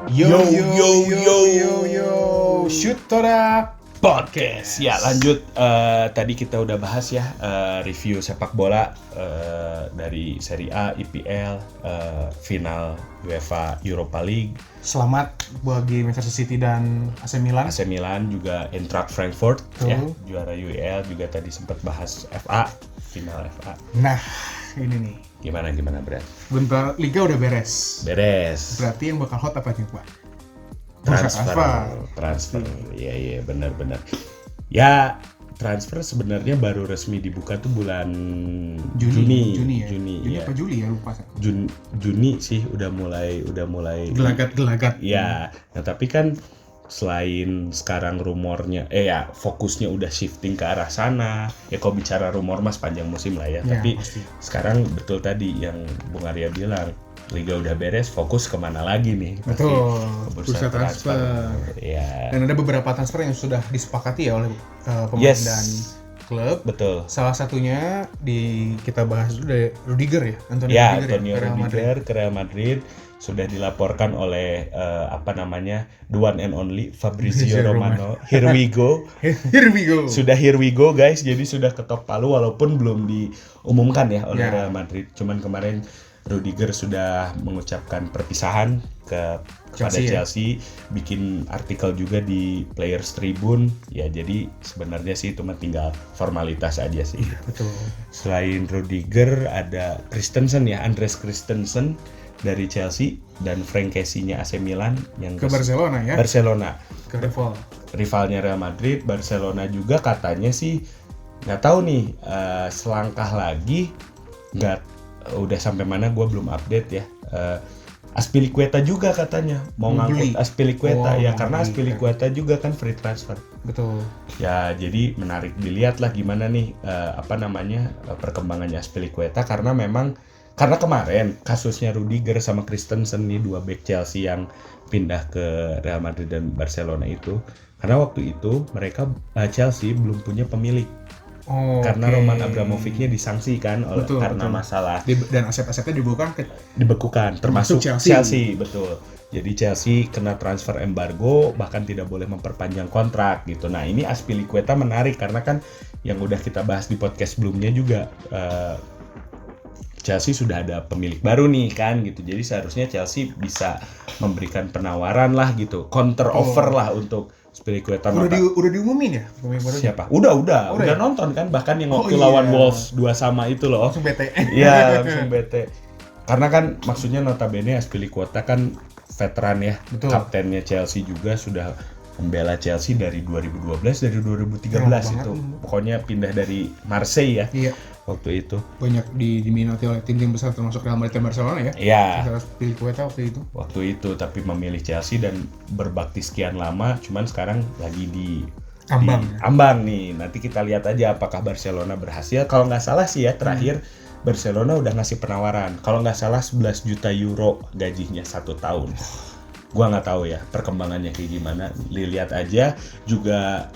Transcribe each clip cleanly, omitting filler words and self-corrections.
Yo, shoot Tora Podcast. Ya lanjut, tadi kita udah bahas ya review sepak bola dari Serie A, IPL, final UEFA Europa League. Selamat bagi Manchester City dan AC Milan. AC Milan juga Eintracht Frankfurt ya, juara UEL juga tadi sempat bahas FA, final FA. Nah, ini nih. Gimana Brad? Bentar, Liga udah beres. Berarti yang bakal hot apa nih, Pak? Transfer. Iya, benar. Ya, transfer sebenarnya baru resmi dibuka tuh bulan Juni ya. Apa Juli ya, lupa. Juni sih udah mulai gelagat. Ya, nah tapi kan selain sekarang rumornya fokusnya udah shifting ke arah sana. Ya kalau bicara rumor mas panjang musim lah ya. Tapi pasti. Sekarang betul tadi yang Bung Arya bilang, Liga udah beres, fokus kemana lagi nih? Betul. Bursa transfer. Ya. Dan ada beberapa transfer yang sudah disepakati ya oleh pemain dan klub. Betul. Salah satunya kita bahas dulu dari Rudiger ya, Antonio Rudiger ke Real Madrid. Sudah dilaporkan oleh the one and only Fabrizio Romano. Here we go. Sudah here we go guys. Jadi sudah ketok palu walaupun belum diumumkan ya oleh Real Madrid. Cuman kemarin Rudiger sudah mengucapkan perpisahan kepada Chelsea, bikin artikel juga di Players Tribune. Ya jadi sebenarnya sih itu mah tinggal formalitas aja sih. Betul. Selain Rudiger ada Andreas Christensen dari Chelsea dan Frank Kessie-nya AC Milan yang ke Barcelona ya. Ke rivalnya Real Madrid. Barcelona juga katanya sih nggak tahu nih selangkah lagi, udah sampai mana gue belum update ya. Azpilicueta juga katanya mau ngangkut Azpilicueta karena Azpilicueta juga kan free transfer. Betul. Ya jadi menarik dilihat lah gimana nih perkembangannya Azpilicueta karena kemarin kasusnya Rudiger sama Christensen nih, dua back Chelsea yang pindah ke Real Madrid dan Barcelona itu, karena waktu itu Chelsea belum punya pemilik. Karena Roman Abramovich-nya disangsikan karena masalah dan aset-asetnya dibekukan termasuk Chelsea. Betul. Jadi Chelsea kena transfer embargo, bahkan tidak boleh memperpanjang kontrak gitu. Nah, ini Azpilicueta menarik karena kan yang udah kita bahas di podcast sebelumnya juga, Chelsea sudah ada pemilik baru nih kan gitu. Jadi seharusnya Chelsea bisa memberikan penawaran lah gitu, counter offer lah untuk Azpilicueta. Udah diumumin ya pemilik barunya? Siapa? Udah nonton kan, bahkan yang waktu lawan Wolves 2-2 itu loh. Langsung bete. Iya, langsung bete. Karena kan maksudnya notabene Azpilicueta kan veteran ya. Betul. Kaptennya Chelsea juga sudah membela Chelsea dari 2012, dari 2013 itu. Pokoknya pindah dari Marseille ya. Iya. Waktu itu banyak diminati oleh tim-tim besar termasuk Real Madrid dan Barcelona ya. Iya. Azpilicueta waktu itu tapi memilih Chelsea dan berbakti sekian lama, cuman sekarang lagi di ambang nih. Nanti kita lihat aja apakah Barcelona berhasil. Kalau nggak salah sih ya terakhir Barcelona udah ngasih penawaran. Kalau nggak salah 11 juta euro gajinya 1 tahun. Gua nggak tahu ya perkembangannya kayak gimana. Lihat aja. Juga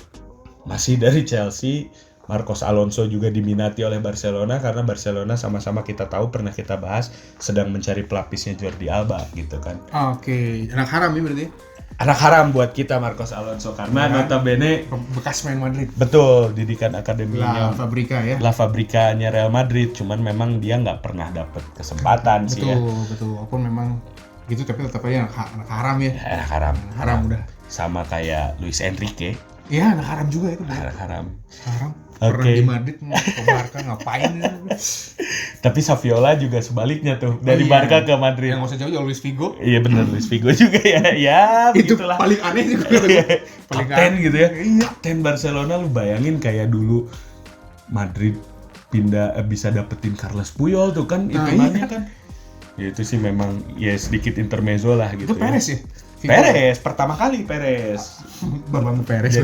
masih dari Chelsea, Marcos Alonso juga diminati oleh Barcelona karena Barcelona sama-sama kita tahu, pernah kita bahas, sedang mencari pelapisnya Jordi Alba gitu kan. Oke. Anak haram ya berarti? Anak haram buat kita Marcos Alonso karena notabene bekas main Madrid. Betul, didikan akademinya La Fabricanya Real Madrid, cuman memang dia nggak pernah dapet kesempatan sih ya. Betul. Walaupun memang gitu tapi tetap aja anak haram ya. Anak haram udah. Sama kayak Luis Enrique. Iya, anak haram juga itu. Anak haram. Pernah di Madrid mau ke Barca ngapain? Tapi Saviola juga sebaliknya tuh, dari Barca ke Madrid. Yang nggak usah jauh Luis Figo. Iya benar, Luis Figo juga ya. Ya itu begitulah. Paling aneh juga. Kapten gitu ya. Kapten Barcelona, lu bayangin kayak dulu Madrid pindah bisa dapetin Carles Puyol tuh kan, hitungannya kan. Ya itu sih memang ya sedikit intermezzo lah gitu. Itu Perez ya? Pertama kali Perez. Bambang Perez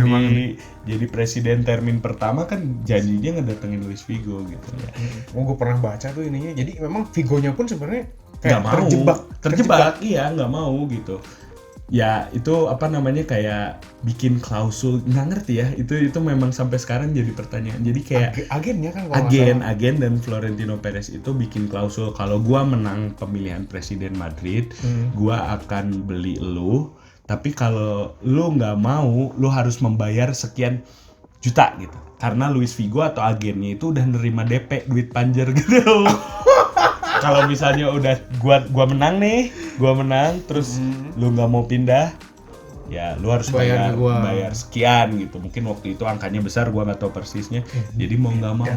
jadi presiden termin pertama kan janjinya ngedatengin Luis Figo gitu ya. Gue pernah baca tuh ininya. Jadi memang Figonya pun sebenarnya kayak terjebak. Iya, nggak mau gitu. ya itu apa namanya kayak bikin klausul, nggak ngerti ya, itu memang sampai sekarang jadi pertanyaan. Jadi kayak agennya kan kalau nggak salah. agen dan Florentino Perez itu bikin klausul kalau gua menang pemilihan presiden Madrid, gua akan beli lu, tapi kalau lu nggak mau, lu harus membayar sekian juta gitu. Karena Luis Figo atau agennya itu udah nerima DP duit panjer gitu. Kalau misalnya udah gua menang nih, terus lu nggak mau pindah, ya lu harus bayar sekian gitu. Mungkin waktu itu angkanya besar, gua nggak tahu persisnya. Jadi mau nggak mau.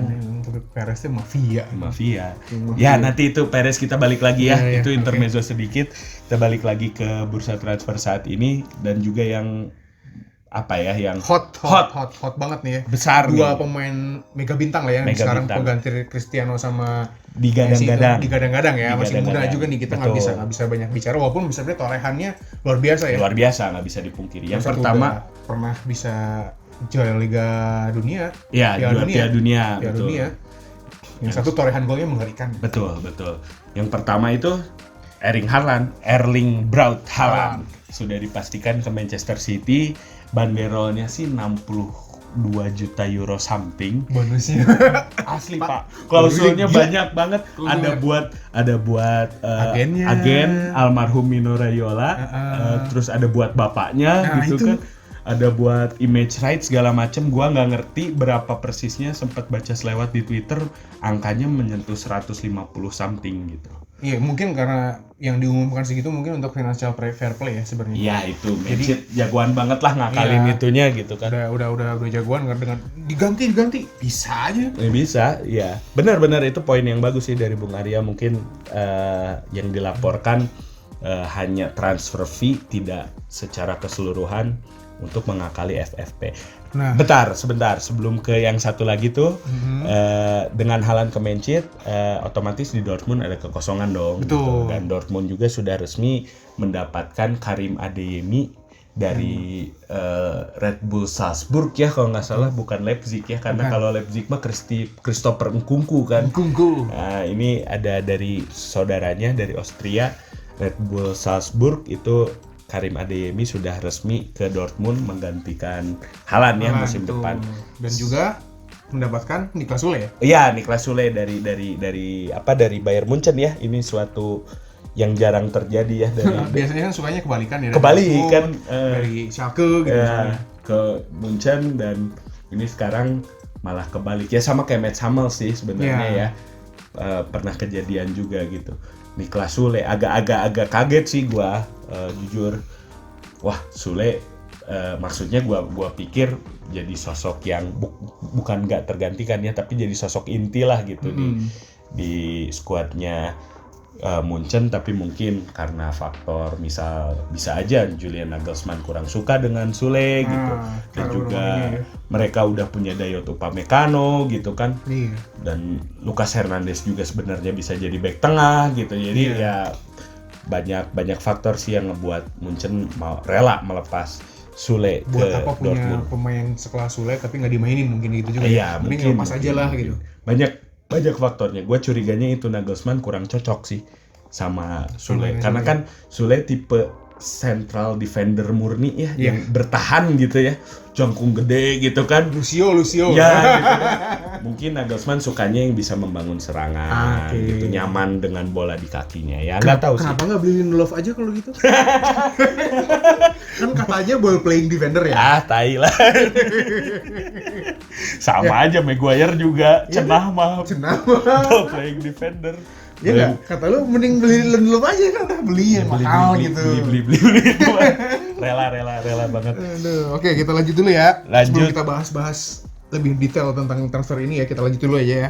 Perez itu mafia. Ya nanti itu Perez kita balik lagi ya. Itu intermezzo sedikit. Kita balik lagi ke bursa transfer saat ini dan juga yang apa ya, yang hot banget nih ya. Besar dua nih. Pemain mega bintang lah ya, yang sekarang pengganti Cristiano sama digadang-gadang ya. Masih muda juga nih, kita nggak bisa banyak bicara, walaupun sebenarnya torehannya luar biasa ya. Luar biasa, nggak bisa dipungkiri. Yang pertama pernah bisa juara Liga Dunia. Ya, juara Piala Dunia. Yang satu torehan golnya mengerikan. Betul. Yang pertama itu Erling Braut Haaland. Sudah dipastikan ke Manchester City. Banderolnya sih 62 juta euro something. Bonusnya asli Pak. Klausulnya banyak banget. Ada buat agen almarhum Mino Raiola, terus ada buat bapaknya gitu itu. Kan. Ada buat image rights segala macem. Gua nggak ngerti berapa persisnya, sempat baca selewat di Twitter, angkanya menyentuh 150 something gitu. Iya, mungkin karena yang diumumkan segitu mungkin untuk financial fair play ya sebenarnya. Iya, itu Manchester jagoan banget lah ngakalin itunya gitu kan. Udah jagoan dengan diganti bisa aja. Bisa, ya. Benar itu poin yang bagus sih dari Bung Arya. Mungkin yang dilaporkan hanya transfer fee, tidak secara keseluruhan untuk mengakali FFP. Nah, sebentar sebelum ke yang satu lagi tuh, dengan Haaland ke Manchester, otomatis di Dortmund ada kekosongan dong. Betul. Gitu. Dan Dortmund juga sudah resmi mendapatkan Karim Adeyemi dari Red Bull Salzburg ya, kalau nggak salah, bukan Leipzig ya, karena kalau Leipzig mah Christopher Nkunku kan. Nah, ini ada dari saudaranya dari Austria, Red Bull Salzburg itu. Karim Adeyemi sudah resmi ke Dortmund menggantikan Haaland ya musim depan. Dan juga mendapatkan Niklas Sule ya? Iya, Niklas Sule dari Bayern Munchen ya. Ini suatu yang jarang terjadi ya biasanya kan sukanya kebalikan ya. Dari Schalke gitu ke Munchen, dan ini sekarang malah kebalik ya, sama kayak Mats Hummels sih sebenarnya ya. Pernah kejadian juga gitu. Niklas Sule agak kaget sih gua, jujur. Wah, Sule maksudnya gua pikir jadi sosok yang bukan nggak tergantikan ya, tapi jadi sosok inti lah gitu di skuadnya Munchen. Tapi mungkin karena faktor misal bisa aja Julian Nagelsmann kurang suka dengan Sule gitu, dan juga mereka udah punya Dayot Upamecano gitu kan. Dan Lucas Hernandez juga sebenarnya bisa jadi bek tengah gitu. Jadi ya banyak faktor sih yang ngebuat Munchen rela melepas Sule ke Dortmund. Buat apa punya pemain sekelas Sule tapi nggak dimainin, mungkin gitu juga ya. Mungkin lepas aja lah gitu. Banyak faktornya. Gue curiganya itu Nagelsmann kurang cocok sih sama Sule. Karena kan Sule tipe central defender murni ya, yang bertahan gitu ya, jangkung gede gitu kan. Lucio ya gitu kan. Mungkin Nagelsmann sukanya yang bisa membangun serangan gitu, nyaman dengan bola di kakinya ya. Nggak tahu sih kenapa nggak beli Lindelof aja kalau gitu. Kan katanya ball playing defender ya. Tai lah. Sama aja Maguire juga cenah mah ball playing defender. Ya nggak, kata lu mending beli Lindelof aja kan, beli yang mahal gitu. Beli. Rela banget. Oke, kita lanjut dulu ya. Sebelum kita bahas lebih detail tentang transfer ini ya, kita lanjut dulu aja ya.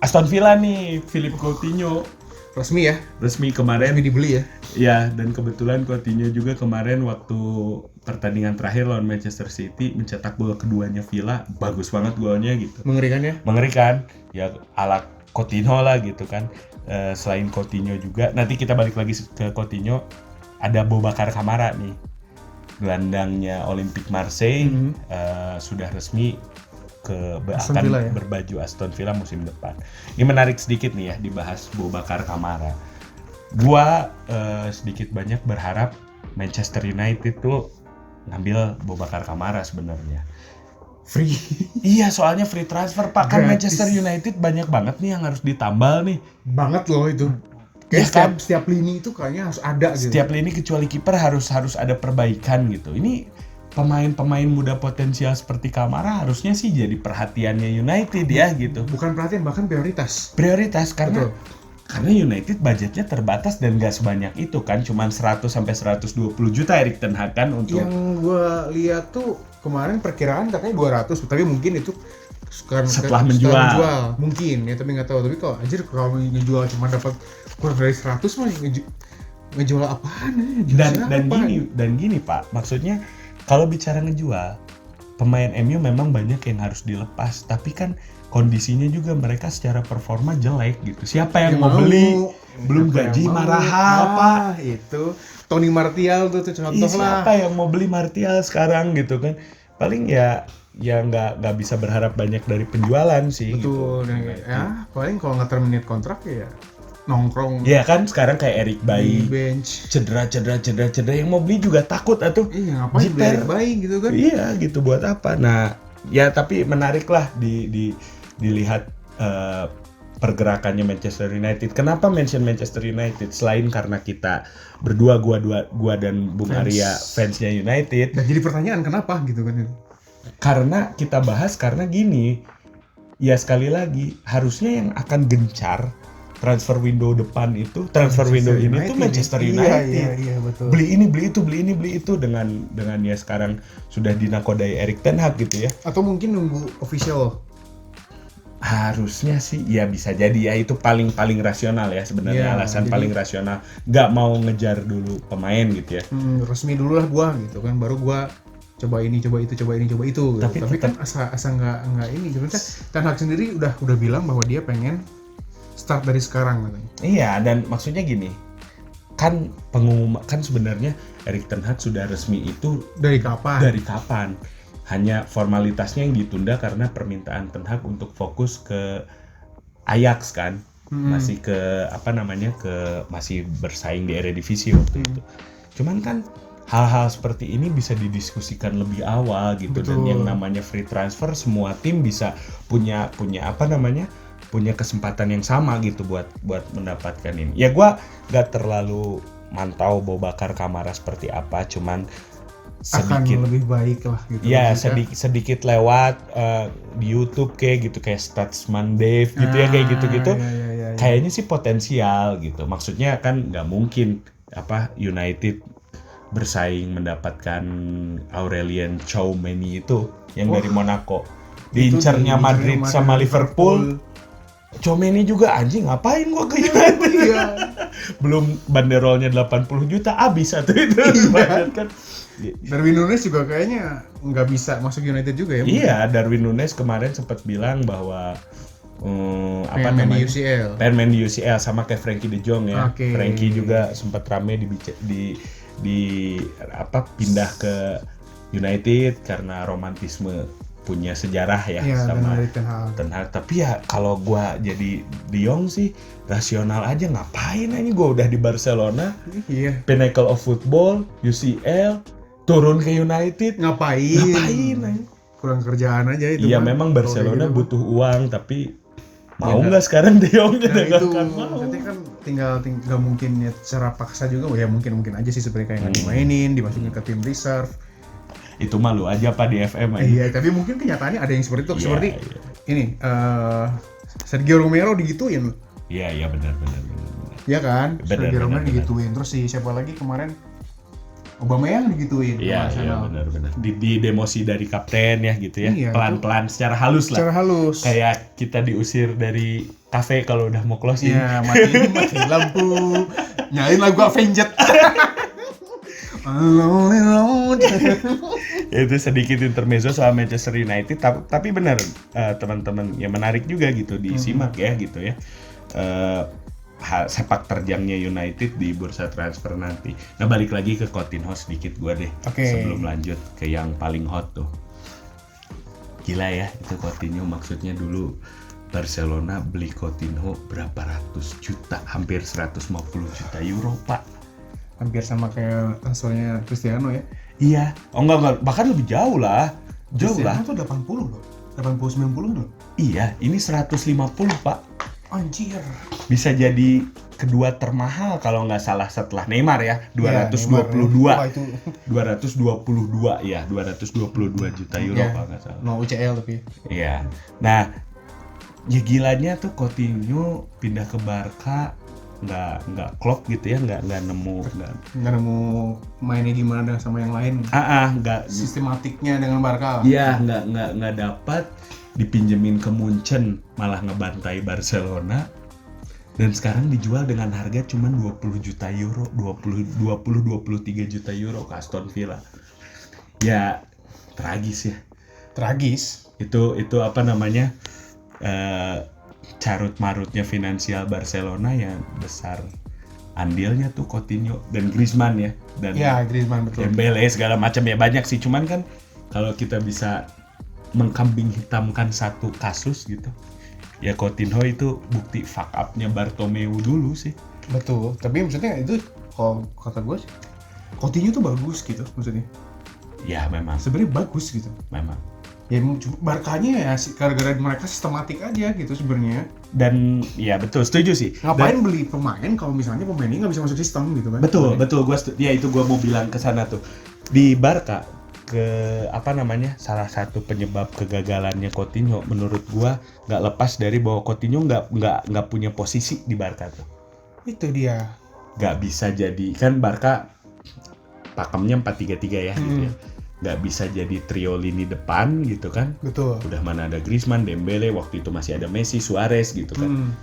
Aston Villa nih, Philippe Coutinho resmi kemarin. Resmi dibeli ya. Ya, dan kebetulan Coutinho juga kemarin waktu pertandingan terakhir lawan Manchester City mencetak gol keduanya Villa, bagus banget golnya gitu. Mengerikan. Ya ala Coutinho lah gitu kan. Selain Coutinho juga, nanti kita balik lagi ke Coutinho, ada Boubacar Kamara nih, gelandangnya Olympique Marseille. Sudah resmi akan berbaju Aston Villa musim depan. Ini menarik sedikit nih ya dibahas Boubacar Kamara. Gua sedikit banyak berharap Manchester United tuh ngambil Boubacar Kamara sebenarnya. Free. Iya, soalnya free transfer Pak. Kan Manchester United banyak banget nih yang harus ditambal nih. Banget loh itu. Kayak setiap lini itu kayaknya harus ada gitu. Setiap lini kecuali kiper harus ada perbaikan gitu. Ini pemain-pemain muda potensial seperti Kamara harusnya sih jadi perhatiannya United ya gitu. Bukan perhatian, bahkan prioritas. Prioritas karena United budgetnya terbatas dan gak sebanyak itu kan, cuman 100 sampai 120 juta Erik ten Hag kan untuk. Yang gua lihat tuh kemarin perkiraan katanya 200, tapi mungkin itu setelah menjual mungkin ya, tapi nggak tahu. Tapi kalau ngejual cuma dapat kurang dari 100 mah ngejual apaan ya? Dan gini Pak, maksudnya kalau bicara ngejual, pemain MU memang banyak yang harus dilepas, tapi kan kondisinya juga mereka secara performa jelek gitu. Siapa yang mau beli? Belum gaji Marahal Pak. Itu Tony Martial tuh contoh lah. Siapa yang mau beli Martial sekarang gitu kan? Paling ya nggak bisa berharap banyak dari penjualan sih. Betul. Gitu. Ya paling kalau nggak terminate kontrak ya nongkrong. Ya kan sekarang kayak Eric Bailly cedera yang mau beli juga takut atuh. Iya, ngapain beli Eric Bailly gitu kan? Iya gitu, buat apa? Nah ya tapi menarik lah dilihat pergerakannya Manchester United. Kenapa mention Manchester United? Selain karena kita berdua, gua dan Bung Arya fansnya United. Dan jadi pertanyaan kenapa gitu kan? Karena kita bahas karena gini, ya sekali lagi harusnya yang akan gencar transfer window depan itu, transfer window ini tuh Manchester United. Iya, betul. Beli ini, beli itu dengan ya sekarang sudah dinakodai Erik ten Hag gitu ya. Atau mungkin nunggu official. Harusnya sih ya bisa jadi ya, itu paling rasional ya sebenarnya, alasan jadi, paling rasional. Nggak mau ngejar dulu pemain gitu ya. Resmi dulu lah gua gitu kan, baru gua coba ini, coba itu gitu. Tapi kan asa nggak ini gitu kan. Ten Hag sendiri udah bilang bahwa dia pengen start dari sekarang katanya. Iya, dan maksudnya gini, kan pengumuman kan sebenarnya Erik ten Hag sudah resmi itu dari kapan? Hanya formalitasnya yang ditunda karena permintaan ten Hag untuk fokus ke Ajax kan. Masih ke masih bersaing di Eredivisie waktu itu. Cuman kan hal-hal seperti ini bisa didiskusikan lebih awal gitu. Betul. Dan yang namanya free transfer semua tim bisa punya punya kesempatan yang sama gitu buat mendapatkan ini. Ya gua gak terlalu mantau Boubacar Kamara seperti apa, cuman sedikit akan lebih baik lah gitu. Ya sedikit lewat di YouTube kayak Statsman Dave gitu ya, kayak gitu-gitu. Ya. Kayaknya sih potensial gitu. Maksudnya kan nggak mungkin United bersaing mendapatkan Aurelien Tchouameni itu yang dari Monaco. Diincarnya Madrid sama Liverpool. Tchouameni juga anjing, ngapain gua ke United? Iya. Belum banderolnya 80 juta habis satu itu. Iya. Kan. Darwin Núñez juga kayaknya nggak bisa masuk United juga ya? Iya, Darwin Núñez kemarin sempat bilang bahwa pengen main di UCL sama kayak Frankie de Jong ya. Okay. Frankie juga sempat rame pindah ke United karena romantisme, punya sejarah ya sama ten Hag. Tapi ya kalau gua jadi De Jong sih rasional aja, ngapain aja gua udah di Barcelona. Iya. Pinnacle of football, UCL, turun ke United ngapain aja? Kurang kerjaan aja itu. Iya, memang Barcelona butuh uang, tapi mau nggak sekarang De Jong itu mau. Nanti kan tinggal nggak mungkin ya secara paksa juga ya, mungkin aja sih sebenarnya kayak nggak dimainin, dimasukin ke tim reserve. Itu malu aja Pak di FM aja. Iya, tapi mungkin kenyataannya ada yang seperti itu. Seperti ini Sergio Romero digituin. Iya benar. Iya kan? Sergio Romero digituin. Terus siapa lagi kemarin? Aubameyang digituin. Iya benar. Di demosi dari kapten ya gitu ya. Pelan-pelan secara halus lah. Secara halus. Kayak kita diusir dari kafe kalau udah mau closing. Iya, matiin lampu. Nyalain lagu Avenged. Itu sedikit intermezzo soal Manchester United, tapi benar teman-teman ya, menarik juga gitu disimak ya gitu ya, sepak terjangnya United di bursa transfer nanti. Nah, balik lagi ke Coutinho sedikit gua deh. Sebelum lanjut ke yang paling hot tuh, gila ya itu Coutinho. Maksudnya dulu Barcelona beli Coutinho berapa ratus juta, hampir 150 juta euro Pak. hampir sama kayak transfernya Cristiano ya. Iya. Oh enggak, bahkan lebih jauh lah. Jauh lah. Cristiano tuh 80 loh. 80-90 loh. Iya, ini 150 Pak. Anjir. Bisa jadi kedua termahal kalau nggak salah setelah Neymar ya, 222. Wah, itu 222 ya, 222 juta euro ya, kalau nggak salah. no UCL tapi. Iya. Nah, ya gilanya tuh Coutinho pindah ke Barca nggak klop gitu ya, nggak nemu mainnya gimana sama yang lain. Nggak sistematiknya dengan Barca. Iya, nggak dapat, dipinjemin ke Munchen malah ngebantai Barcelona, dan sekarang dijual dengan harga cuma 20 juta euro, 23 juta euro ke Aston Villa. Ya tragis ya. Tragis. Itu apa namanya? Carut marutnya finansial Barcelona yang besar andilnya tuh Coutinho dan Griezmann ya, dan Griezmann betul. Dembele segala macam ya, banyak sih, cuman kan kalau kita bisa mengkambing hitamkan satu kasus gitu ya, Coutinho itu bukti fuck up-nya Bartomeu dulu sih. Betul, tapi maksudnya itu kalau kata gue sih Coutinho tuh bagus gitu maksudnya. Ya memang sebenarnya bagus gitu. Memang. Ya Barkanya ya gara-gara mereka sistematik aja gitu sebenarnya. Dan ya betul, setuju sih. Ngapain beli pemain kalau misalnya pemainnya nggak bisa masuk sistem gitu kan? Betul, gua mau bilang ke sana tuh. Di Barca salah satu penyebab kegagalannya Coutinho menurut gua nggak lepas dari bahwa Coutinho nggak punya posisi di Barca tuh. Itu dia. Nggak bisa jadi, kan Barca pakemnya 4-3-3 ya gitu ya. Nggak bisa jadi trio lini depan gitu kan. Betul. Udah mana ada Griezmann, Dembele, waktu itu masih ada Messi, Suarez gitu kan.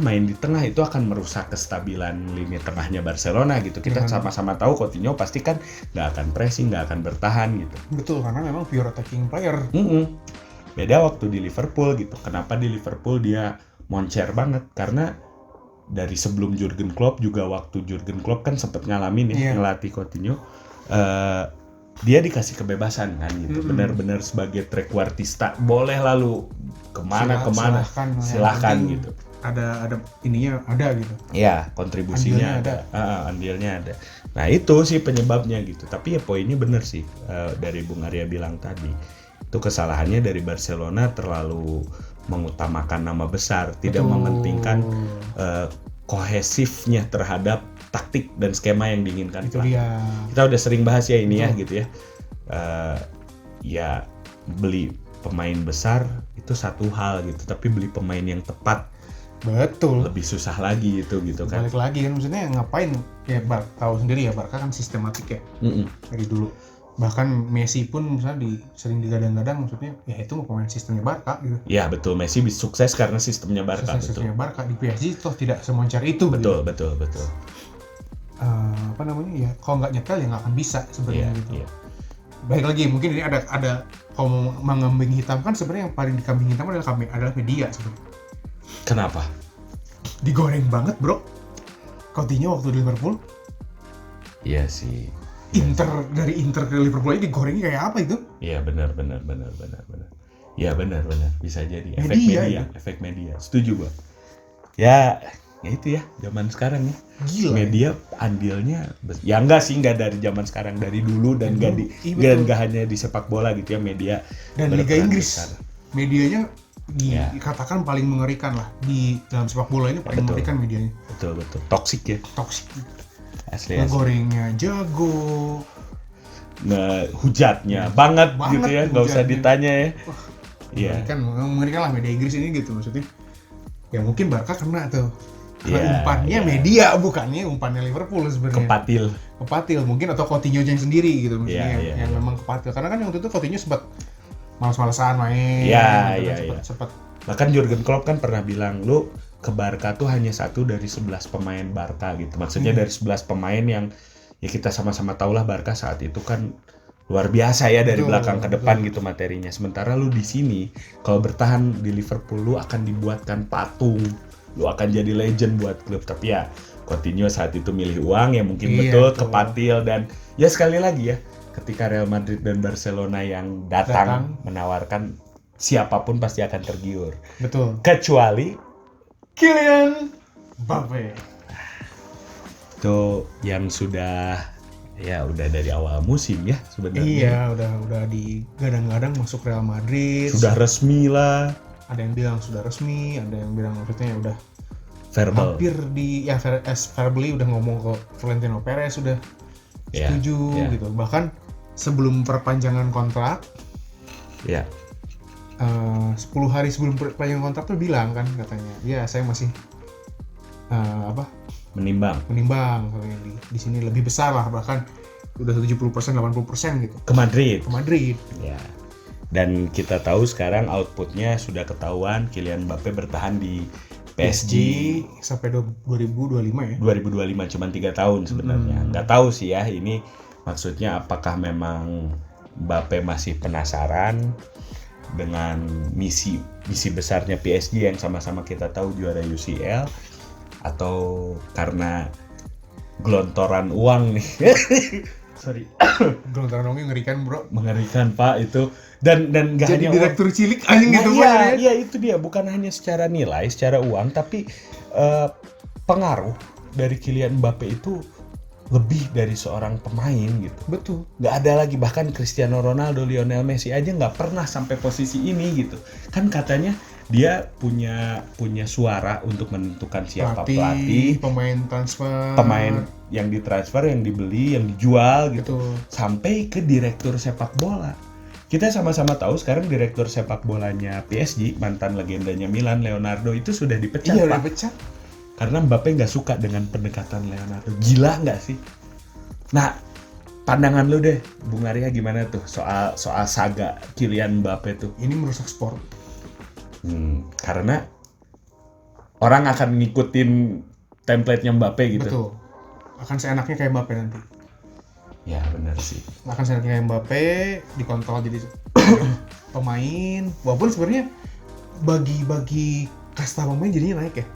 Main di tengah itu akan merusak kestabilan lini tengahnya Barcelona gitu. Kita sama-sama tahu Coutinho pasti kan nggak akan pressing, nggak akan bertahan gitu. Betul, karena memang pure attacking player. Beda waktu di Liverpool gitu. Kenapa di Liverpool dia moncer banget? Karena dari sebelum Jurgen Klopp juga, waktu Jurgen Klopp kan sempat ngalamin ya ngelatih Coutinho, dia dikasih kebebasan kan gitu, benar-benar sebagai trequartista, boleh lalu kemana silahkan gitu. Ada ininya ada gitu. Ya, kontribusinya ada. Andilnya ada. Nah itu sih penyebabnya gitu. Tapi ya poinnya bener sih, dari Bung Arya bilang tadi, itu kesalahannya dari Barcelona terlalu mengutamakan nama besar, tidak mementingkan kohesifnya terhadap taktik dan skema yang diinginkan. Itu dia. Kita udah sering bahas ya ini ya gitu ya. Ya beli pemain besar itu satu hal gitu, tapi beli pemain yang tepat lebih susah lagi itu gitu kan. Balik lagi kan, maksudnya ngapain ya, tahu sendiri ya Barca kan sistematik ya dari dulu. Bahkan Messi pun misalnya sering digadang-gadang, maksudnya ya itu pemain sistemnya Barca gitu. Ya betul, Messi sukses karena sistemnya Barca. Sistemnya Barca di PSG toh tidak semoncer itu. Betul. Ya kalau nggak nyetel ya nggak akan bisa sebenarnya gitu. Iya. Baik lagi, mungkin ini ada kalau mau mengambing hitam kan, sebenarnya yang paling dikambing hitam adalah media sebenarnya. Kenapa? Digoreng banget bro, Coutinho waktu di Liverpool. Iya sih. Dari Inter ke Liverpool aja digorengnya kayak apa itu? Iya benar. Iya benar, bisa jadi efek media. Setuju gua. Ya itu ya zaman sekarang ya. Gila. Media andilnya ya enggak dari zaman sekarang, dari dulu, dan enggak hanya di sepak bola gitu ya, media dan Liga Inggris besar. Medianya dikatakan paling mengerikan lah di dalam sepak bola ini, paling mengerikan medianya. Betul. Toksik ya. Asli. Gorengnya jago. Hujatnya banget gitu ya, nggak usah ditanya ya. Iya. Mengerikan lah media Inggris ini gitu maksudnya. Ya mungkin Barca kena tuh. Umpannya media, bukannya umpannya Liverpool sebenarnya. Kepatil mungkin, atau Coutinho yang sendiri gitu maksudnya, yang memang kepatil. Karena kan waktu itu Coutinho sempat malas-malasan main. Sempat. Bahkan Jurgen Klopp kan pernah bilang, lu ke Barca tuh hanya satu dari 11 pemain Barca gitu. Maksudnya dari 11 pemain yang ya kita sama-sama tahu lah Barca saat itu kan luar biasa ya, dari belakang ke depan gitu materinya. Sementara lu di sini kalau bertahan di Liverpool, lu akan dibuatkan patung. Lu akan jadi legend buat klub. Tapi ya Coutinho saat itu milih uang ya mungkin betul kepatil. Dan ya sekali lagi ya, ketika Real Madrid dan Barcelona yang datang menawarkan, siapapun pasti akan tergiur. Betul. Kecuali Kylian Mbappe. Itu yang sudah dari awal musim ya sebenarnya. Iya, udah digadang-gadang masuk Real Madrid. Sudah resmi lah. Ada yang bilang sudah resmi, ada yang bilang maksudnya udah verbal. Hampir verbally udah ngomong ke Florentino Perez sudah setuju gitu. Bahkan sebelum perpanjangan kontrak, 10 hari sebelum perpanjangan kontrak tuh bilang kan katanya, ya saya masih menimbang katanya di sini lebih besar lah, bahkan udah 70% 80% gitu ke Madrid. Ya. Dan kita tahu sekarang outputnya sudah ketahuan, Kylian Mbappe bertahan di PSG sampai 2025 ya. 2025 cuma 3 tahun sebenarnya. Nggak tahu sih ya ini maksudnya apakah memang Mbappe masih penasaran dengan misi besarnya PSG yang sama-sama kita tahu juara UCL, atau karena gelontoran uang nih. Sorry. Gelontoran uangnya ngerikan, bro. Mengerikan, Pak, itu. Dan gak jadi hanya direktur cilik anjing gitu, Pak. Iya, itu dia, bukan hanya secara nilai, secara uang, tapi pengaruh dari Kylian Mbappe itu lebih dari seorang pemain gitu. Betul. Gak ada lagi, bahkan Cristiano Ronaldo, Lionel Messi aja gak pernah sampai posisi ini gitu. Kan katanya dia punya suara untuk menentukan siapa pelatih, pemain transfer, pemain yang ditransfer, yang dibeli, yang dijual gitu. Betul. Sampai ke direktur sepak bola. Kita sama-sama tahu sekarang direktur sepak bolanya PSG, mantan legendanya Milan, Leonardo, itu sudah dipecat. Iya, Pak. dipecat. Karena Mbappe nggak suka dengan pendekatan Leonardo. Gila nggak sih? Nah, pandangan lu deh, Bung Arya, gimana tuh soal saga Kylian Mbappe tuh? Ini merusak sport. Karena orang akan ngikutin template-nya Mbappe gitu. Betul. Akan seenaknya kayak Mbappe nanti. Ya, benar sih. Akan seenaknya kayak Mbappe, dikontrol jadi pemain. Walaupun sebenarnya bagi kasta pemain jadinya naik ya.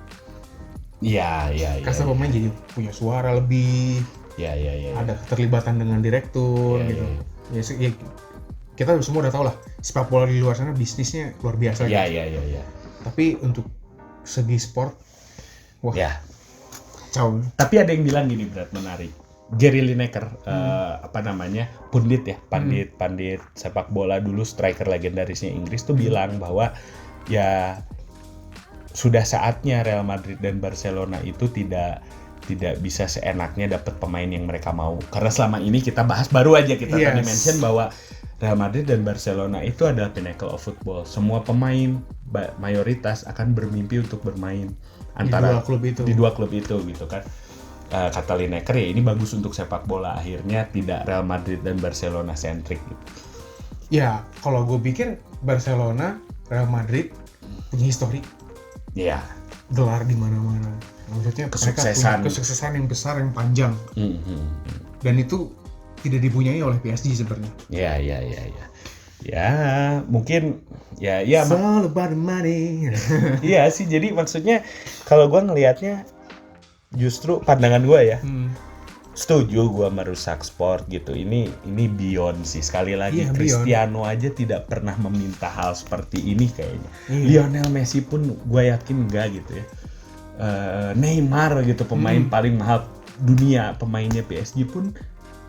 Iya. Kasta pemain jadi punya suara lebih. Iya. Ada keterlibatan dengan direktur gitu. Ya, kita semua udah tahu lah, sepak bola di luar sana bisnisnya luar biasa. Iya. Tapi untuk segi sport, wah. Ya. Ciao. Tapi ada yang bilang gini, berat menarik. Gary Lineker, pandit sepak bola dulu, striker legendarisnya Inggris tuh bilang bahwa ya sudah saatnya Real Madrid dan Barcelona itu tidak bisa seenaknya dapat pemain yang mereka mau. Karena selama ini kita bahas, baru aja kita tadi mention bahwa Real Madrid dan Barcelona itu adalah pinnacle of football. Semua pemain mayoritas akan bermimpi untuk bermain antara di dua klub itu gitu kan. Kata Lineker, ya ini bagus untuk sepak bola, akhirnya tidak Real Madrid dan Barcelona centric gitu. Ya, kalau gue pikir Barcelona, Real Madrid punya histori. Iya. Gelar di mana-mana. Maksudnya kesuksesan yang besar, yang panjang. Dan itu tidak dipunyai oleh PSG sebenarnya. Iya. Ya, mungkin ya It's all about the money. Iya sih, jadi maksudnya kalau gue ngelihatnya justru pandangan gue ya. Setuju gue merusak sport gitu. Ini beyond sih, sekali lagi Cristiano aja tidak pernah meminta hal seperti ini kayaknya. Lionel Messi pun gue yakin enggak gitu ya. Neymar gitu, pemain paling mahal dunia, pemainnya PSG pun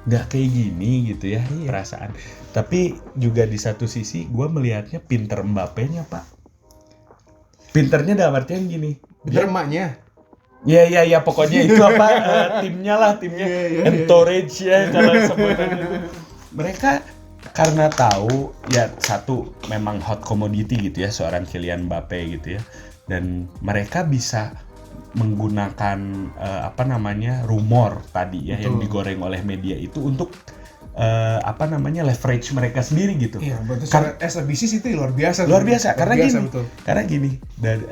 nggak kayak gini gitu ya. Perasaan. Tapi juga di satu sisi gue melihatnya pinter Mbappe-nya, Pak. Pinternya dalam artian gini. Pinter emaknya. Iya, pokoknya itu timnya entourage ya kalau sebutannya itu. Mereka karena tahu ya, satu memang hot commodity gitu ya seorang Kylian Mbappe gitu ya, dan mereka bisa menggunakan rumor tadi ya. Betul. Yang digoreng oleh media itu untuk leverage mereka sendiri gitu. Iya, betul. Karena as a business itu luar biasa. Karena biasa, gini. Betul. Karena gini,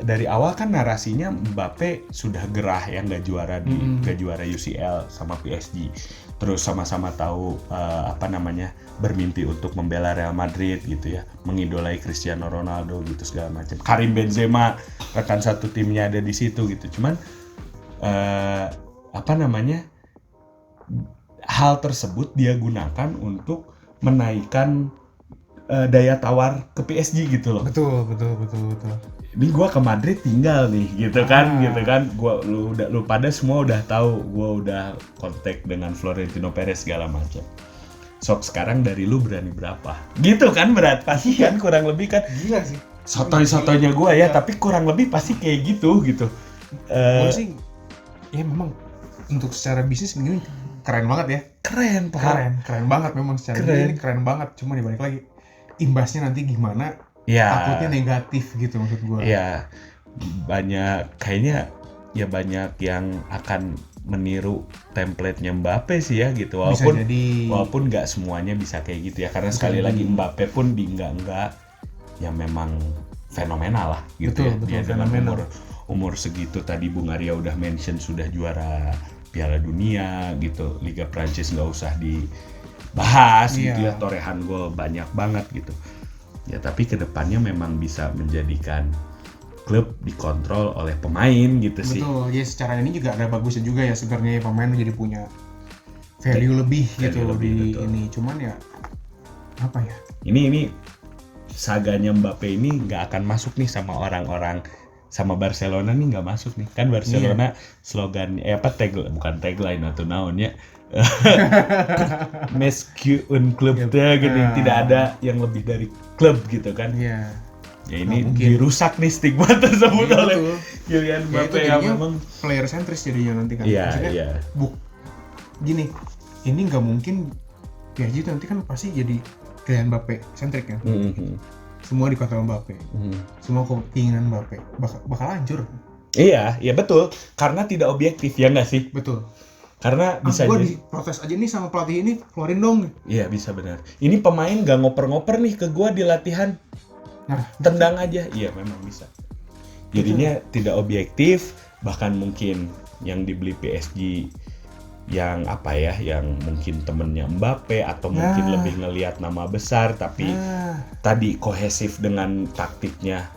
dari awal kan narasinya Mbappe sudah gerah ya, nggak juara UCL sama PSG. Terus sama-sama tahu bermimpi untuk membela Real Madrid gitu ya, mengidolai Cristiano Ronaldo gitu segala macam. Karim Benzema, rekan satu timnya ada di situ gitu. Cuman hal tersebut dia gunakan untuk menaikkan daya tawar ke PSG gitu loh. Betul. ini gue ke Madrid tinggal nih gitu kan. Lu pada semua udah tahu gue udah kontak dengan Florentino Perez segala macam. Sok sekarang dari lu berani berapa gitu kan, berat pasti kan kurang lebih kan. Gila sih sotoy-sotoynya gue ya, tapi kurang lebih pasti kayak gitu. Gue sih ya memang untuk secara bisnis ini keren banget ya. Keren banget memang secara bisnis ini keren banget. Cuma dibalik lagi imbasnya nanti gimana? Ya. Takutnya negatif gitu maksud gue. Ya banyak yang akan meniru template-nya Mbappe sih ya gitu. Walaupun nggak semuanya bisa kayak gitu ya, karena sekali lagi Mbappe pun di enggak ya memang fenomenal lah gitu. Betul, dia dengan umur segitu, tadi Bung Arya udah mention sudah juara Piala Dunia gitu, Liga Prancis nggak usah dibahas gitu ya, torehan gol banyak banget gitu ya. Tapi kedepannya memang bisa menjadikan klub dikontrol oleh pemain gitu. Betul, sih. Betul, ya secara ini juga ada bagusnya juga ya sebenarnya, pemain menjadi punya value lebih gitu di betul. Ini. Cuman ya apa ya? Ini saganya Mbappe ini nggak akan masuk nih sama orang-orang, sama Barcelona nih nggak masuk nih kan. Barcelona slogan bukan tagline atau naonnya. Mesque un club gitu, tidak ada yang lebih dari klub gitu kan. Iya. Ya ini dirusak nih stigma tersebut oleh Kylian Mbappe yang memang player sentris jadinya nanti kan. Iya. Gini, ini nggak mungkin PSG nanti kan pasti jadi Kylian Mbappe sentrik kan. Semua dikontrol Mbappe. Semua keinginan Mbappe bakal hancur. Iya betul. Karena tidak objektif ya nggak sih? Betul. Karena bisa gue diprotes aja nih sama pelatih ini, keluarin dong. Iya bisa, benar. Ini pemain gak ngoper-ngoper nih ke gue di latihan. Nah, tendang aja. Iya memang bisa. Jadinya tidak objektif. Bahkan mungkin yang dibeli PSG yang yang mungkin temennya Mbappe atau mungkin lebih ngelihat nama besar, tapi tadi kohesif dengan taktiknya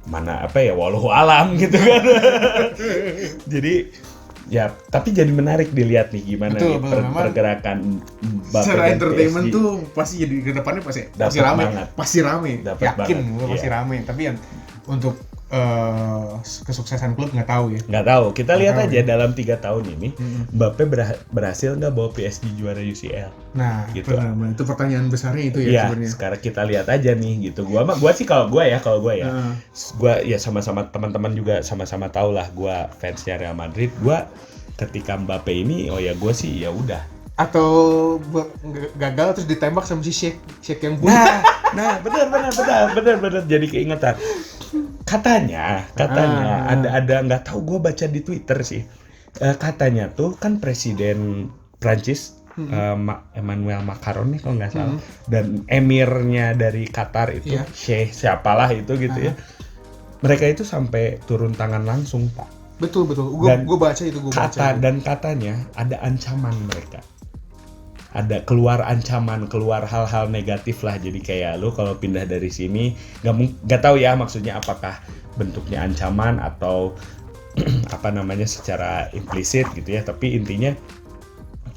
mana walau alam gitu kan. Jadi ya, tapi jadi menarik dilihat nih gimana pergerakan Mbappe. Secara entertainment PSG tuh pasti jadi ke depannya pasti rame. Yakin pasti rame. Tapi yang untuk kesuksesan klub nggak tahu ya. Nggak tahu. Kita lihat aja dalam 3 tahun ini Mbappe berhasil nggak bawa PSG juara UCL. Nah, gitu. Benar. Itu pertanyaan besarnya itu ya sebenarnya. Sekarang kita lihat aja nih gitu. Gua sih kalau gue ya, gua ya sama-sama teman-teman juga sama-sama tahu lah. Gua fansnya Real Madrid. Gua ketika Mbappe ini, gue sih ya udah. Atau gagal terus ditembak sama si Sheikh yang punya. Nah, benar. Jadi keingetan. Katanya ada nggak tahu, gue baca di Twitter sih. Katanya tuh kan Presiden Prancis Emmanuel Macron nih kalau nggak salah, dan emirnya dari Qatar itu Sheikh siapalah itu gitu ya. Mereka itu sampai turun tangan langsung, Pak. Betul. Gue baca itu. Dan katanya ada ancaman mereka. Ada keluar ancaman, keluar hal-hal negatif lah. Jadi kayak lu kalau pindah dari sini, nggak tahu ya maksudnya apakah bentuknya ancaman atau secara implisit gitu ya. Tapi intinya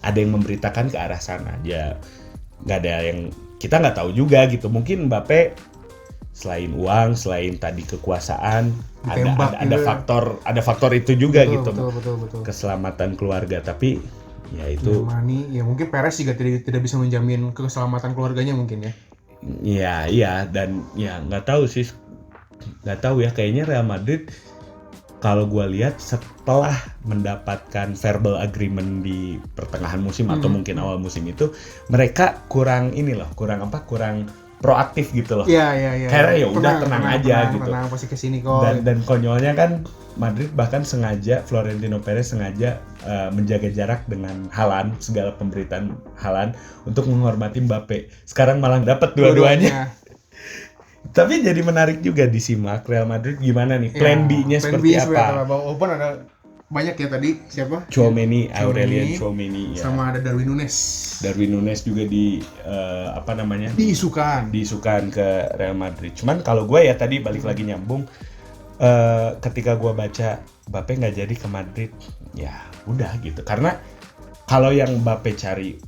ada yang memberitakan ke arah sana. Ya nggak ada yang, kita nggak tahu juga gitu. Mungkin Mbappe selain uang, selain tadi kekuasaan, ada faktor itu juga gitu. Betul. Keselamatan keluarga, tapi ya itu mungkin Perez juga tidak bisa menjamin keselamatan keluarganya mungkin ya. Iya dan ya nggak tahu ya, kayaknya Real Madrid kalau gue lihat setelah mendapatkan verbal agreement di pertengahan musim atau mungkin awal musim itu, mereka kurang proaktif gitu loh. Iya. Karena ya udah tenang aja gitu. Tenang, pasti kesini kok. Dan konyolnya kan Madrid bahkan Florentino Perez sengaja menjaga jarak dengan Haaland, segala pemberitaan Haaland untuk menghormati Mbappe. Sekarang malah dapat dua-duanya. Tapi jadi menarik juga disimak Real Madrid gimana nih, plan B-nya seperti apa. Walaupun ada banyak ya tadi, siapa? Aurelien Tchouaméni ya. Sama ada Darwin Núñez juga diisukan ke Real Madrid. Cuman kalau gue ya tadi balik lagi nyambung, ketika gue baca Mbappe nggak jadi ke Madrid, ya udah gitu. Karena kalau yang Mbappe cari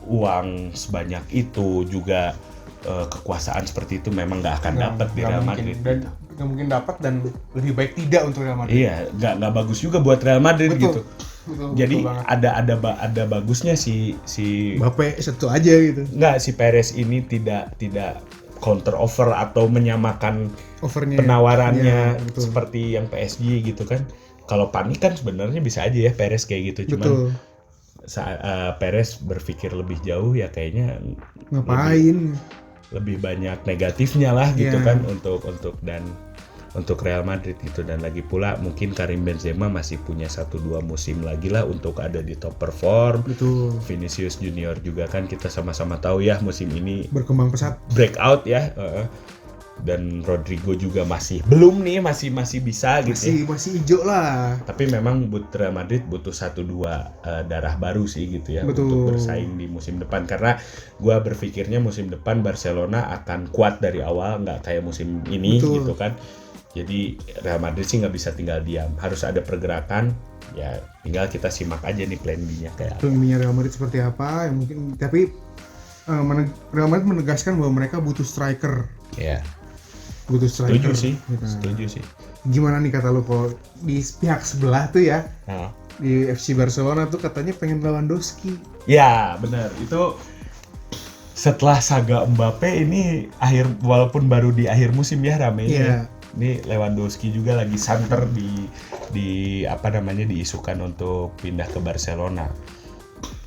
uang sebanyak itu juga kekuasaan seperti itu memang nggak akan dapat di Real Madrid dan nggak mungkin dapat dan lebih baik tidak untuk Real Madrid. Iya, nggak bagus juga buat Real Madrid betul, gitu. Jadi betul ada bagusnya si Mbappe satu aja gitu. Nggak, si Perez ini tidak counter offer atau menyamakan offernya, penawarannya seperti yang PSG gitu kan. Kalau Panik kan sebenarnya bisa aja ya Perez kayak gitu, cuman Perez berpikir lebih jauh ya kayaknya ngapain lebih banyak negatifnya lah gitu kan untuk Real Madrid gitu. Dan lagi pula mungkin Karim Benzema masih punya 1-2 musim lagi lah untuk ada di top perform. Betul. Vinicius Junior juga kan kita sama-sama tahu ya musim ini berkembang pesat, breakout ya. Dan Rodrigo juga masih belum nih, masih bisa gitu masih hijau lah. Tapi memang Real Madrid butuh 1-2 darah baru sih gitu ya. Betul. Untuk bersaing di musim depan, karena gue berpikirnya musim depan Barcelona akan kuat dari awal, nggak kayak musim ini. Betul. Gitu kan. Jadi Real Madrid sih nggak bisa tinggal diam, harus ada pergerakan. Ya tinggal kita simak aja nih plan B-nya kayak plan B-nya Real Madrid seperti apa yang mungkin, tapi Real Madrid menegaskan bahwa mereka butuh striker. Ya. Butuh striker. Setuju sih. Gimana nih kata lu kalau di pihak sebelah tuh ya? Di FC Barcelona tuh katanya pengen Lewandowski. Ya, benar. Itu setelah saga Mbappe ini walaupun baru di akhir musim ya ramenya. Ini Lewandowski juga lagi santer di apa namanya diisukan untuk pindah ke Barcelona.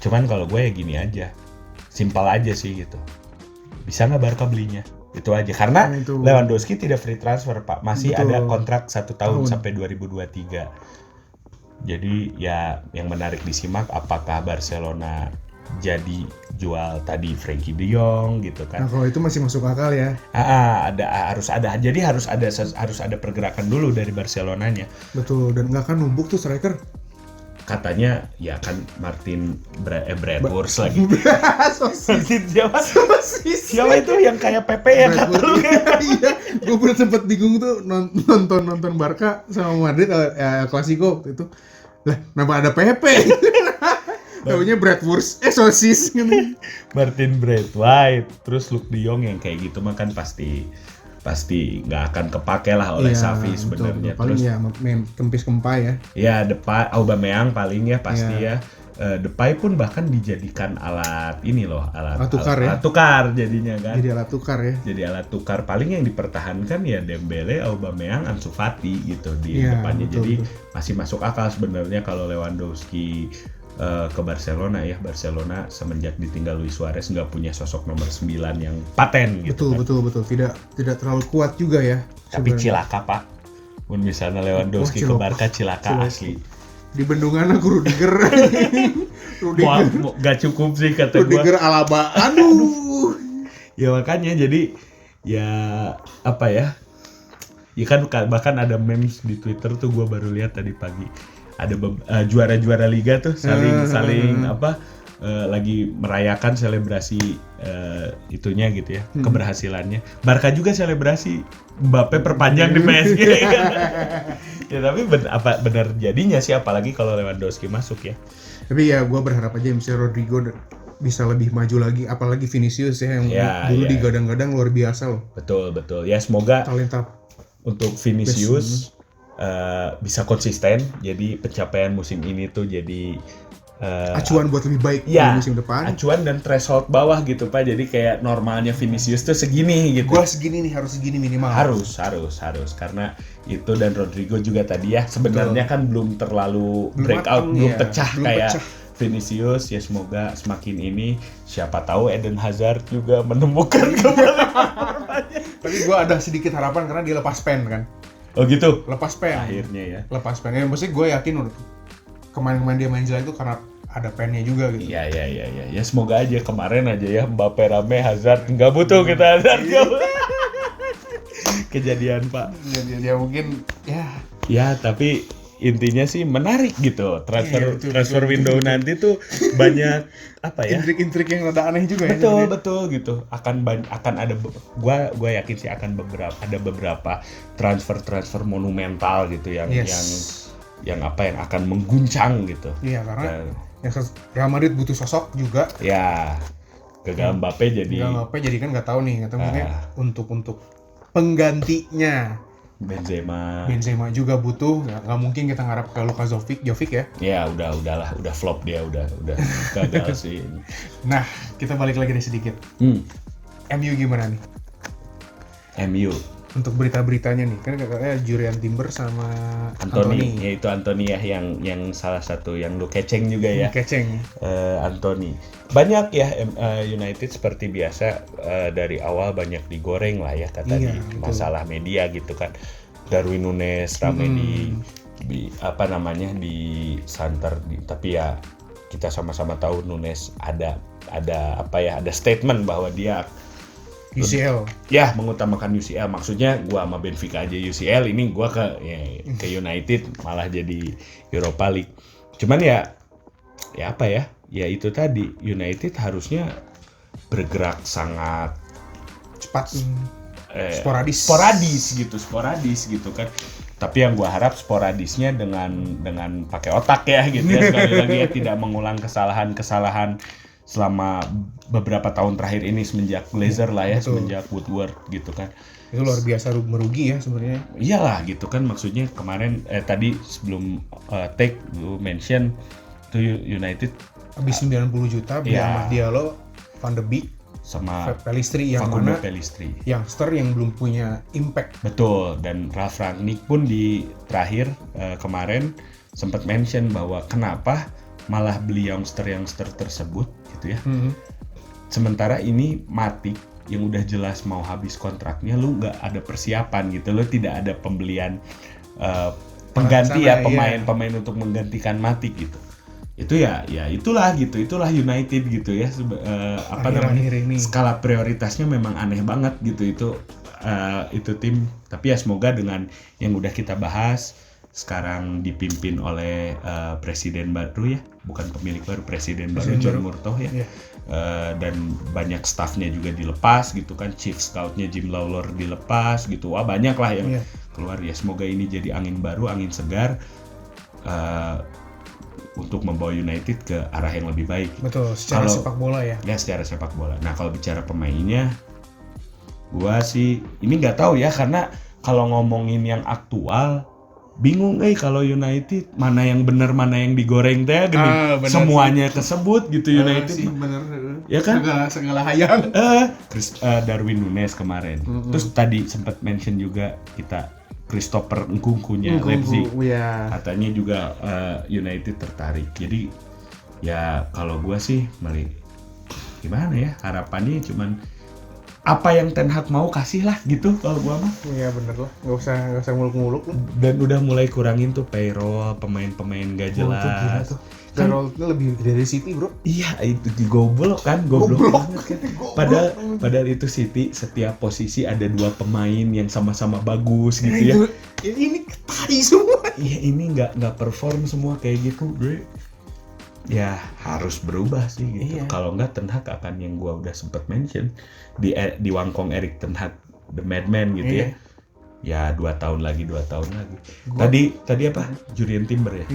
Cuman kalau gue ya gini aja. Simpel aja sih gitu. Bisa nggak Barca belinya? Itu aja, karena Lewandowski tidak free transfer Pak, masih ada kontrak 1 tahun sampai 2023. Jadi ya yang menarik disimak apakah Barcelona jadi jual tadi Frenkie de Jong gitu kan. Nah kalau itu masih masuk akal ya. Harus ada pergerakan dulu dari Barcelonanya. Betul, dan nggak kan numpuk tuh striker. Katanya ya kan Martin Bradwurst lagi. Sosis. Siapa itu yang kayak Pepe ya kata lu? Iya, gue pernah sempet bingung tuh nonton Barca sama Madrid Clasico itu. Lah, kenapa ada Pepe? Taunya Bradwurst, sosis gitu. Martin Braithwaite, terus Luke de Jong yang kayak gitu mah kan pasti nggak akan kepake lah oleh Xavi sebenarnya. Paling terus ya main kempis kempai ya. Ya Depay, Aubameyang paling ya pasti ya. Depay pun bahkan dijadikan alat ini loh, alat tukar jadinya kan. Jadi alat tukar ya. Jadi alat tukar, paling yang dipertahankan ya Dembele, Aubameyang, Ansu Fati gitu di depannya. Jadi masih masuk akal sebenarnya kalau Lewandowski ke Barcelona ya. Barcelona semenjak ditinggal Luis Suarez nggak punya sosok nomor 9 yang paten gitu. Betul. Tidak terlalu kuat juga ya. Tapi cilaka Pak. Mun misalnya Lewandowski ke Barca cilaka asli. Di bendungan aku Rudiger. Gak cukup sih kata gua. Rudiger Alaba. Aduh. Ya makanya jadi ya apa ya? Ya kan bahkan ada memes di Twitter tuh gua baru lihat tadi pagi. Ada juara-juara liga tuh saling lagi merayakan selebrasi itunya gitu ya, keberhasilannya. Barca juga selebrasi Mbappe perpanjang di PSG. Ya tapi benar jadinya sih, apalagi kalau Lewandowski masuk ya. Tapi ya gue berharap aja misalnya Rodrigo bisa lebih maju lagi, apalagi Vinicius ya yang dulu digadang-gadang luar biasa loh. Betul. Ya semoga talenta untuk Vinicius bisa konsisten, jadi pencapaian musim ini tuh jadi acuan buat lebih baik di musim depan. Acuan dan threshold bawah gitu Pak. Jadi kayak normalnya Vinicius tuh segini gitu. Gua segini nih, harus segini minimal. Harus karena itu. Dan Rodrigo juga tadi ya sebenarnya kan belum terlalu breakout, belum pecah kayak Vinicius. Ya semoga semakin ini, siapa tahu Eden Hazard juga menemukan kembali performanya. Tapi gua ada sedikit harapan karena dia lepas pen kan. Oh gitu. Lepas pen. Akhirnya ya. Lepas pen. Ya mesti gue yakin kemarin-kemarin dia main jelek itu karena ada pennya juga gitu. Iya. Ya semoga aja kemarin aja ya Mbappe rame, Hazard nggak butuh kita Hazard. Kejadian Pak. Ya mungkin ya. Ya tapi intinya sih menarik gitu. Transfer window nanti tuh banyak apa ya? Intrik-intrik yang rada aneh juga ya. Betul gitu. Akan ada gua yakin sih akan ada beberapa transfer monumental gitu yang akan mengguncang gitu. Iya, karena Real Madrid butuh sosok juga. Ya. Gagal Mbappe jadi kan nggak tahu nih, mungkin untuk penggantinya Benzema juga butuh, nggak mungkin kita ngarap ke Luka Jovic ya. Ya udah flop dia, udah gagal sih. Nah, kita balik lagi nih sedikit. MU gimana nih? MU untuk berita-beritanya nih, kan kakaknya Jurriën Timber sama Anthony. Yaitu Anthony ya, yang salah satu yang lu keceng juga ya. Keceng. Anthony. Banyak ya United seperti biasa dari awal banyak digoreng lah ya kata di masalah media gitu kan. Darwin Núñez rame di santer tapi ya kita sama-sama tahu Núñez ada statement bahwa dia UCL. Ya, mengutamakan UCL. Maksudnya gua sama Benfica aja UCL, ini gua ke United malah jadi Europa League. Cuman ya apa ya? Ya itu tadi, United harusnya bergerak sangat cepat, sporadis gitu kan. Tapi yang gua harap sporadisnya dengan pakai otak ya gitu ya. Sekali lagi ya, tidak mengulang kesalahan selama beberapa tahun terakhir ini semenjak Glazer lah ya, semenjak Woodward gitu kan. Itu luar biasa merugi ya sebenarnya. Iyalah gitu kan, maksudnya kemarin tadi sebelum take lu mention tuh United habis 90 juta beli Amad Diallo, Van de Beek sama Pellistri yang Facundo mana Pellistri. Youngster yang belum punya impact. Betul, dan Ralf Rangnick pun di terakhir kemarin sempat mention bahwa kenapa malah beli youngster tersebut gitu ya. Sementara ini Matic yang udah jelas mau habis kontraknya, lu nggak ada persiapan gitu, lu tidak ada pembelian pengganti pemain untuk menggantikan Matic gitu. Itu ya itulah United gitu ya. Skala prioritasnya memang aneh banget gitu itu tim. Tapi ya semoga dengan yang udah kita bahas sekarang dipimpin oleh presiden baru ya, bukan pemilik baru, presiden baru John Murtough ya. Dan banyak staffnya juga dilepas gitu kan, chief scoutnya Jim Lawlor dilepas gitu, wah banyak lah yang keluar ya. Semoga ini jadi angin baru, angin segar untuk membawa United ke arah yang lebih baik. Betul, secara sepak bola ya. Ya secara sepak bola. Nah kalau bicara pemainnya, gua sih ini nggak tahu ya, karena kalau ngomongin yang aktual bingung kalau United mana yang benar mana yang digoreng teh semuanya kesebut gitu United sih, bener ya kan, segala hayang Darwin Núñez kemarin. Terus tadi sempat mention juga kita Christopher Nkunkunya Leipzig katanya juga United tertarik. Jadi ya kalau gua sih gimana ya, harapannya cuman apa yang Ten Hag mau kasih lah gitu kalau gua mah. Iya bener lah, nggak usah muluk-muluk lah. Dan udah mulai kurangin tuh payroll, pemain-pemain gak jelas. Payrollnya lebih dari City bro. Iya itu goblok banget kan. Padahal itu City setiap posisi ada 2 pemain yang sama-sama bagus gitu ya. Ini tai semua. Iya ini nggak perform semua kayak gitu bro. Ya harus berubah sih gitu. Kalau nggak Ten Hag akan yang gua udah sempet mention di Wangkong Erik Ten Hag the Madman gitu ya. Ya 2 tahun lagi. Tadi apa? Jurriën Timber ya?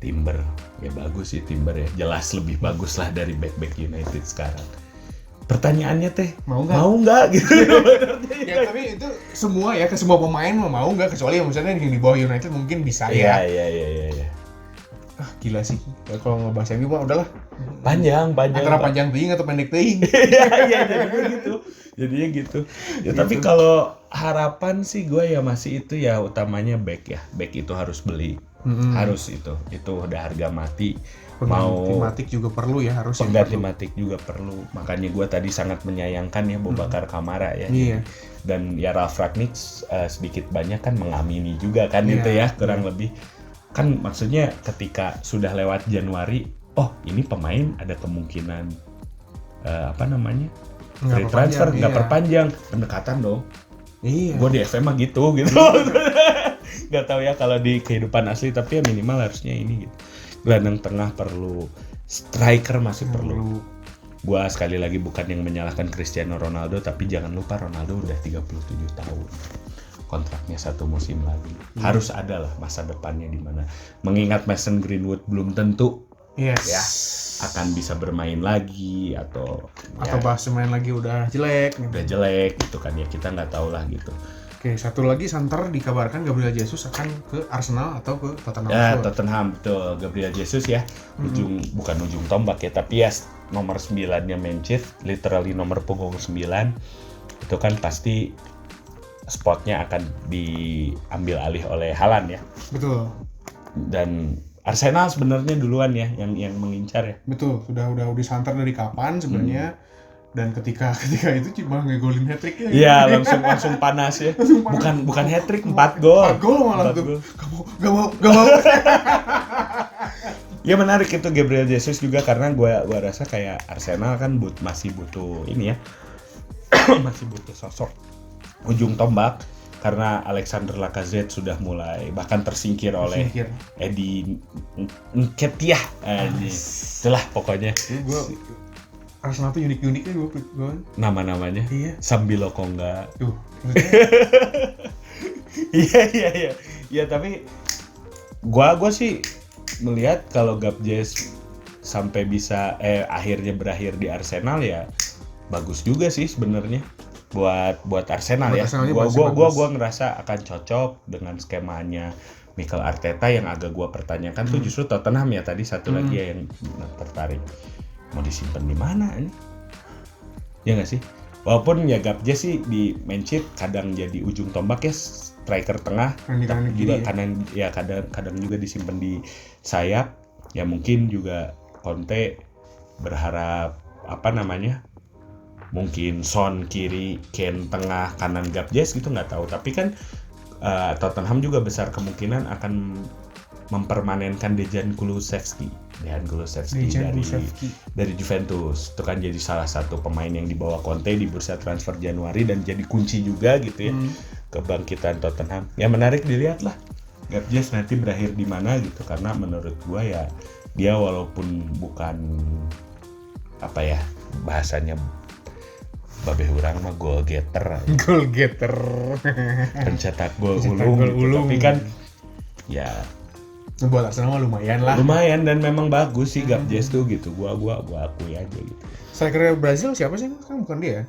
Timber. Ya bagus sih Timber ya. Jelas lebih bagus lah dari back United sekarang. Pertanyaannya teh mau nggak gitu. Ya tapi itu semua ya, ke semua pemain mau nggak, kecuali misalnya yang di bawah United mungkin bisa Iya. Gila sih, kalau ngebahas MU mah udahlah panjang antara panjang teuing atau pendek teuing. Iya jadinya gitu ya. Tapi kalau harapan sih gue ya masih itu ya, utamanya back itu harus beli. Harus itu udah harga mati. Pengganti Matic juga perlu ya, harus pengganti Matic juga perlu. Makanya gue tadi sangat menyayangkan ya Boubacar Kamara ya. Dan ya Ralf Rangnick sedikit banyak kan mengamini juga kan itu ya, kurang lebih. Kan maksudnya ketika sudah lewat Januari, ini pemain ada kemungkinan free transfer, nggak perpanjang, pendekatan dong. Gue di FM mah gitu. Nggak tahu ya kalau di kehidupan asli, tapi ya minimal harusnya ini gitu. Gelandang tengah perlu, striker masih perlu. Gue sekali lagi bukan yang menyalahkan Cristiano Ronaldo, tapi jangan lupa Ronaldo udah 37 tahun. Kontraknya 1 musim lagi. Harus ada lah masa depannya di mana. Mengingat Mason Greenwood belum tentu. Yes. akan bisa bermain lagi atau bahas main lagi udah jelek gitu kan ya, kita nggak tahu lah gitu. Oke, satu lagi center dikabarkan Gabriel Jesus akan ke Arsenal atau ke Tottenham. Ya, Tottenham, betul. Gabriel Jesus ya, bukan ujung tombak ya, tapi ya nomor 9-nya Manchester, literally nomor punggung 9, itu kan pasti spotnya akan diambil alih oleh Haaland ya. Betul. Dan Arsenal sebenarnya duluan ya yang mengincar ya. Betul, udah disanter dari kapan sebenarnya. Dan ketika itu cuma ngegolin hat-trick ya. Iya, langsung panas ya. Bukan hat-trick, 4 gol. 4 gol malah tuh. Gak mau. Ya menarik itu Gabriel Jesus juga, karena gua rasa kayak Arsenal kan masih butuh ini ya. Masih butuh sosok ujung tombak, karena Alexander Lacazette sudah mulai bahkan tersingkir oleh Eddie Nketiah. Itulah pokoknya. Arsenal tuh unik-unik ya gue. Nama-namanya. Iya. Sambilo Konga. Tuh. Iya. Ya tapi gua sih melihat kalau Gabjes sampai bisa akhirnya berakhir di Arsenal ya bagus juga sih sebenarnya buat Arsenal ya. Gua ngerasa akan cocok dengan skemanya Mikel Arteta. Yang agak gua pertanyakan tuh justru Tottenham ya, tadi satu lagi yang tertarik. Mau disimpan di mana ini? Ya nggak sih? Walaupun ya Gabjes sih di Manchester kadang jadi ujung tombak ya, striker tengah, tapi juga kanan ya kadang juga disimpan di sayap. Ya mungkin juga Conte berharap mungkin Son kiri, Kane tengah, kanan Gabjes gitu, nggak tahu. Tapi kan Tottenham juga besar kemungkinan akan mempermanenkan Dejan Kulusevski dari Juventus. Itu kan jadi salah satu pemain yang dibawa Conte di bursa transfer Januari dan jadi kunci juga gitu ya kebangkitan Tottenham. Ya menarik dilihat lah Gabjes nanti berakhir di mana gitu, karena menurut gua ya dia walaupun bukan bahasanya babe urang mah goal getter pencetak gol ulung, tapi kan ya buat Arsenal lumayan dan memang bagus sih Gabjes tuh gitu. Gua akui aja gitu. Striker Brazil siapa sih? Kan bukan dia.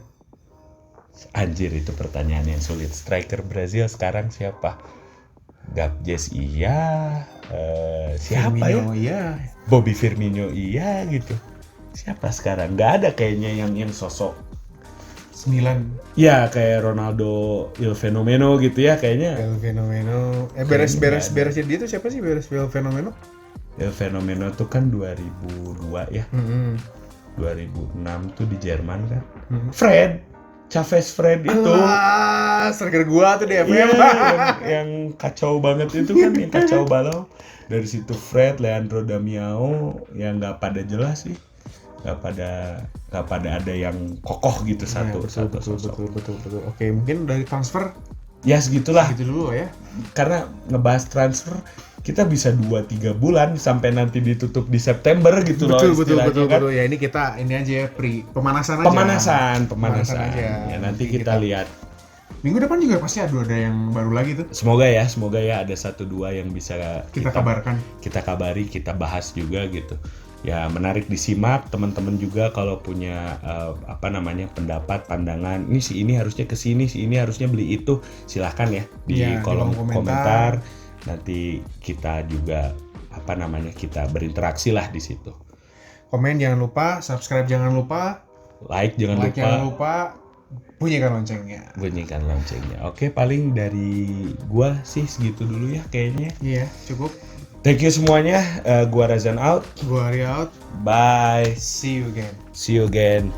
Anjir, itu pertanyaan yang sulit. Striker Brazil sekarang siapa? Gabjes iya, siapa Firmino, ya? iya. Bobby Firmino iya gitu. Siapa sekarang? Nggak ada kayaknya yang sosok 9. Ya kayak Ronaldo Il Fenomeno gitu ya kayaknya. Il Fenomeno. Beres dia tuh siapa sih Il Fenomeno? Il Fenomeno tuh kan 2002 ya. 2006 tuh di Jerman kan. Chavez Fred itu. Striker gua tuh di FM. yang kacau banget itu kan, yang kacau balau. Dari situ Fred, Leandro Damiao yang nggak pada jelas sih. Nggak pada ada yang kokoh gitu. Betul. Oke, mungkin dari transfer ya segitulah. Segitu dulu ya. Karena ngebahas transfer kita bisa 2-3 bulan sampai nanti ditutup di September gitu loh. Betul. Ya ini aja ya pemanasan aja. Ya nanti kita lihat. Minggu depan juga pasti ada yang baru lagi tuh. Semoga ya ada 1-2 yang bisa kita kabarkan. Kita kabari, kita bahas juga gitu. Ya menarik disimak teman-teman juga kalau punya pendapat, pandangan. Ini harusnya ke sini, si ini harusnya beli itu. Silahkan ya di kolom komentar. Nanti kita juga kita berinteraksi lah di situ. Komen jangan lupa, subscribe jangan lupa, like jangan lupa, bunyikan loncengnya. Oke, paling dari gua sih segitu dulu ya kayaknya. Iya, cukup. Thank you semuanya. Gua Razan out. Gua Arya out. Bye. See you again. See you again.